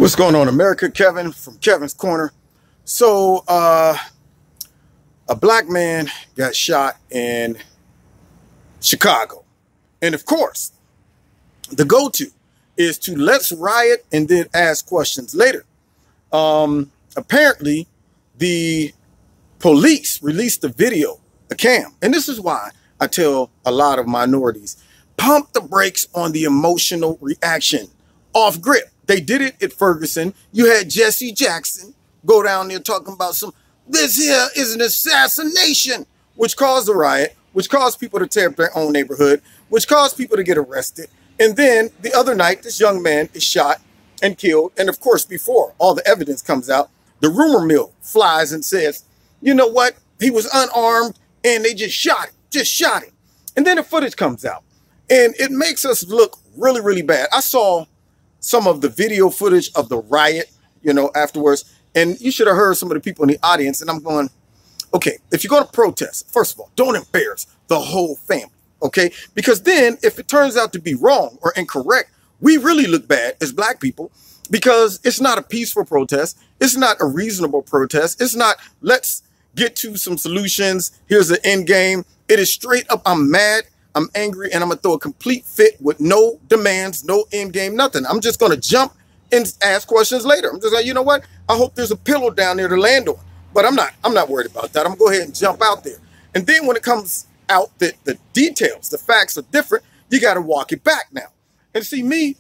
What's going on, America? Kevin from Kevin's Corner. So, a black man got shot in Chicago. And of course, the go-to is to let's riot and then ask questions later. Apparently, the police released a video, a cam. And this is why I tell a lot of minorities, pump the brakes on the emotional reaction. Off grip. They did it at Ferguson. You had Jesse Jackson go down there talking about this here is an assassination, which caused a riot, which caused people to tear up their own neighborhood, which caused people to get arrested. And then the other night, this young man is shot and killed. And of course, before all the evidence comes out, the rumor mill flies and says, you know what? He was unarmed and they just shot him. And then the footage comes out and it makes us look really, really bad. I saw some of the video footage of the riot, afterwards. And you should have heard some of the people in the audience. And I'm going, okay, if you're going to protest, first of all, don't embarrass the whole family, okay? Because then if it turns out to be wrong or incorrect, we really look bad as black people because it's not a peaceful protest. It's not a reasonable protest. It's not, let's get to some solutions. Here's the end game. It is straight up, I'm mad. I'm angry and I'm going to throw a complete fit with no demands, no end game, nothing. I'm just going to jump and ask questions later. I'm just like, you know what? I hope there's a pillow down there to land on. But I'm not worried about that. I'm going to go ahead and jump out there. And then when it comes out that the details, the facts are different, you got to walk it back now. And see me,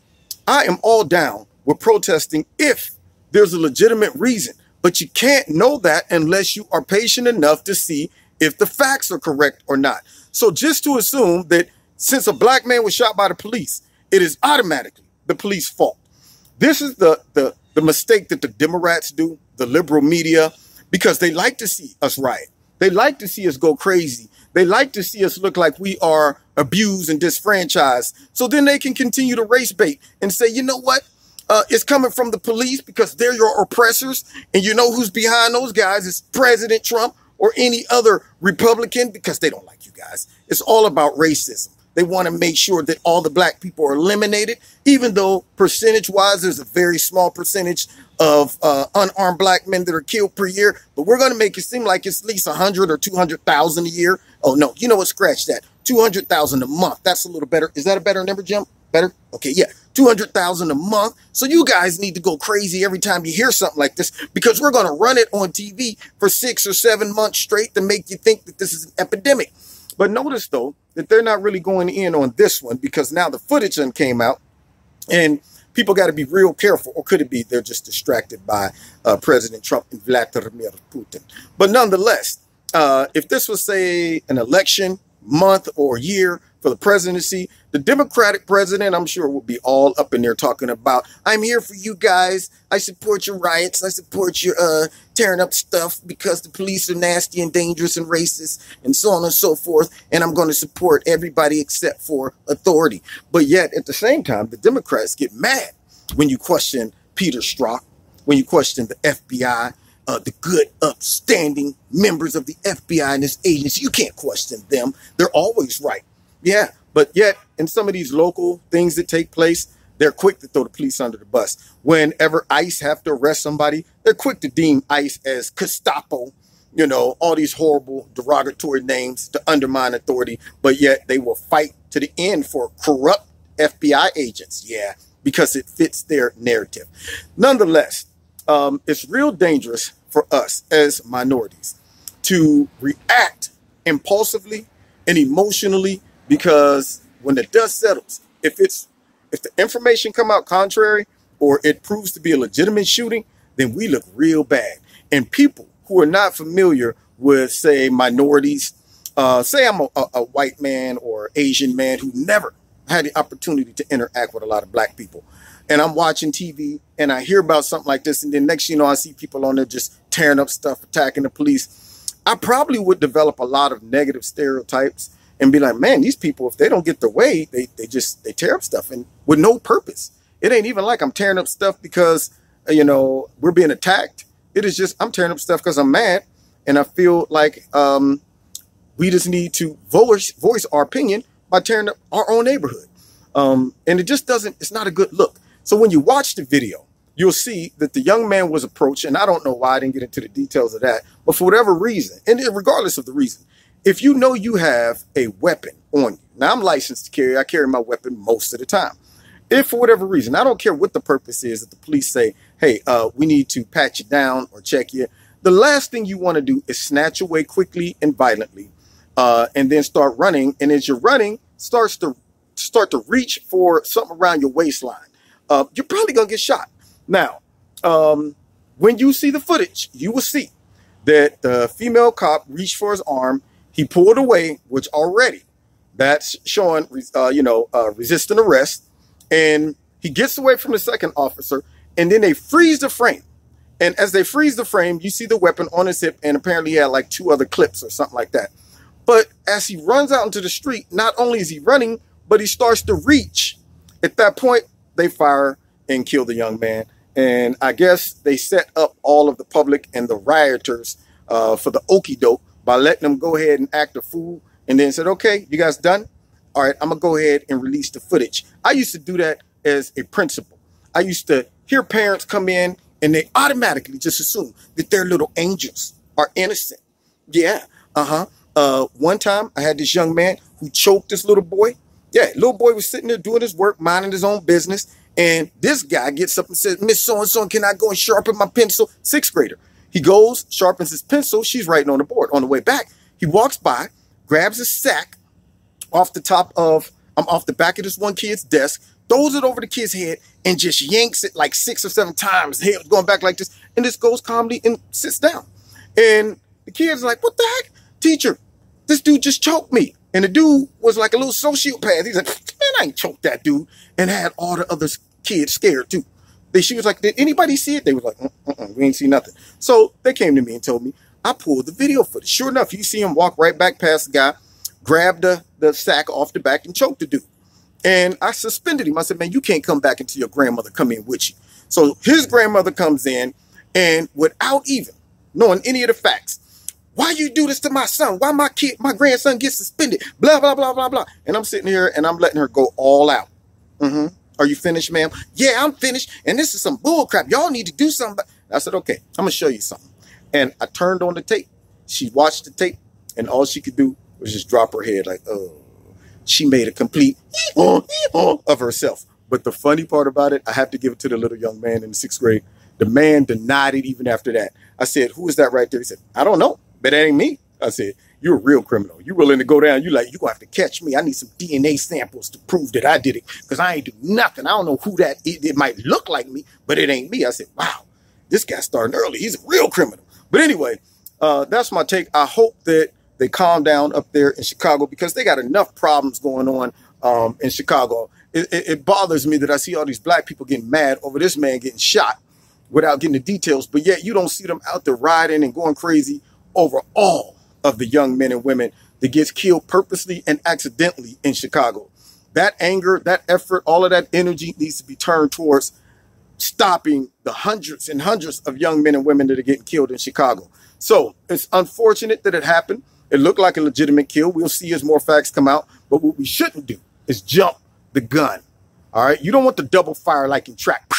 I am all down with protesting if there's a legitimate reason. But you can't know that unless you are patient enough to see if the facts are correct or not. So just to assume that since a black man was shot by the police, it is automatically the police's fault. This is the mistake that the Democrats do, the liberal media, because they like to see us riot. They like to see us go crazy. They like to see us look like we are abused and disfranchised. So then they can continue to race bait and say, you know what? It's coming from the police because they're your oppressors. And you know who's behind those guys is President Trump or any other Republican, because they don't like you guys. It's all about racism. They want to make sure that all the black people are eliminated, even though percentage-wise, there's a very small percentage of unarmed black men that are killed per year. But we're going to make it seem like it's at least 100 or 200,000 a year. Oh, no. You know what? Scratch that. 200,000 a month. That's a little better. Is that a better number, Jim? Better? Okay, yeah. 200,000 a month. So you guys need to go crazy every time you hear something like this, because we're going to run it on TV for 6 or 7 months straight to make you think that this is an epidemic. But notice, though, that they're not really going in on this one because now the footage came out and people got to be real careful. Or could it be they're just distracted by President Trump and Vladimir Putin? But nonetheless, if this was, say, an election month or year for the presidency, the Democratic president, I'm sure, will be all up in there talking about, I'm here for you guys. I support your riots. I support your tearing up stuff because the police are nasty and dangerous and racist and so on and so forth. And I'm going to support everybody except for authority. But yet, at the same time, the Democrats get mad when you question Peter Strzok, when you question the FBI, the good, upstanding members of the FBI and this agency. You can't question them. They're always right. Yeah, but yet in some of these local things that take place, they're quick to throw the police under the bus. Whenever ICE have to arrest somebody, they're quick to deem ICE as Gestapo, all these horrible derogatory names to undermine authority. But yet they will fight to the end for corrupt FBI agents. Yeah, because it fits their narrative. Nonetheless, it's real dangerous for us as minorities to react impulsively and emotionally, because when the dust settles, if the information come out contrary or it proves to be a legitimate shooting, then we look real bad. And people who are not familiar with, say, minorities, say I'm a white man or Asian man who never had the opportunity to interact with a lot of black people, and I'm watching TV and I hear about something like this, and then next thing you know, I see people on there just tearing up stuff, attacking the police, I probably would develop a lot of negative stereotypes and be like, man, these people, if they don't get their way, they tear up stuff and with no purpose. It ain't even like I'm tearing up stuff because, we're being attacked. It is just, I'm tearing up stuff because I'm mad. And I feel like we just need to voice our opinion by tearing up our own neighborhood. And it just doesn't, it's not a good look. So when you watch the video, you'll see that the young man was approached, and I don't know why, I didn't get into the details of that, but for whatever reason, and regardless of the reason, if you know you have a weapon on you, now I'm licensed to carry, I carry my weapon most of the time. If for whatever reason, I don't care what the purpose is, that the police say, hey, we need to pat you down or check you, the last thing you want to do is snatch away quickly and violently, and then start running. And as you're running, start to reach for something around your waistline. You're probably going to get shot. Now, when you see the footage, you will see that the female cop reached for his arm. He pulled away, which already that's showing, resisting arrest. And he gets away from the second officer, and then they freeze the frame. And as they freeze the frame, you see the weapon on his hip, and apparently he had like 2 other clips or something like that. But as he runs out into the street, not only is he running, but he starts to reach. At that point, they fire and kill the young man. And I guess they set up all of the public and the rioters for the okie doke by letting them go ahead and act a fool, and then said, okay, you guys done? All right, I'm going to go ahead and release the footage. I used to do that as a principal. I used to hear parents come in and they automatically just assume that their little angels are innocent. Yeah, one time I had this young man who choked this little boy. Yeah, little boy was sitting there doing his work, minding his own business. And this guy gets up and says, Miss So-and-so, can I go and sharpen my pencil? 6th grader. He goes, sharpens his pencil. She's writing on the board. On the way back, he walks by, grabs a sack off the back of this one kid's desk, throws it over the kid's head, and just yanks it like 6 or 7 times. Head going back like this, and this goes calmly and sits down. And the kid's like, what the heck? Teacher, this dude just choked me. And the dude was like a little sociopath. He's like, man, I ain't choked that dude. And had all the other kids scared too. She was like, did anybody see it? They was like, we ain't see nothing. So they came to me and told me, I pulled the video footage. Sure enough, you see him walk right back past the guy, grab the sack off the back and choke the dude. And I suspended him. I said, man, you can't come back until your grandmother come in with you. So his grandmother comes in, and without even knowing any of the facts, why you do this to my son? Why my grandson gets suspended? Blah, blah, blah, blah, blah. And I'm sitting here and I'm letting her go all out. Are you finished, ma'am? Yeah, I'm finished. And this is some bull crap. Y'all need to do something. I said, okay, I'm going to show you something. And I turned on the tape. She watched the tape, and all she could do was just drop her head like, oh. She made a complete of herself. But the funny part about it, I have to give it to the little young man in the 6th grade. The man denied it even after that. I said, who is that right there? He said, I don't know, but that ain't me. I said, you're a real criminal. You willing to go down? You like, you gonna have to catch me. I need some DNA samples to prove that I did it, because I ain't do nothing. I don't know who that is. It might look like me, but it ain't me. I said, wow, this guy's starting early. He's a real criminal. But anyway, that's my take. I hope that they calm down up there in Chicago, because they got enough problems going on in Chicago. It bothers me that I see all these black people getting mad over this man getting shot without getting the details, but yet you don't see them out there riding and going crazy over all of the young men and women that gets killed purposely and accidentally in Chicago. That anger, that effort, all of that energy needs to be turned towards stopping the hundreds and hundreds of young men and women that are getting killed in Chicago. So it's unfortunate that it happened. It looked like a legitimate kill. We'll see as more facts come out. But what we shouldn't do is jump the gun. All right. You don't want the double fire like in track.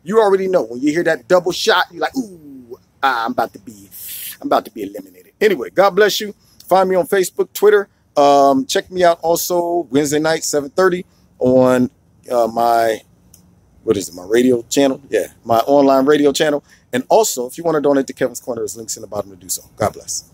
You already know when you hear that double shot, you're like, ooh, I'm about to be eliminated. Anyway, God bless you. Find me on Facebook, Twitter. Check me out also Wednesday night, 7:30 on my radio channel? Yeah, my online radio channel. And also, if you want to donate to Kevin's Corner, there's links in the bottom to do so. God bless.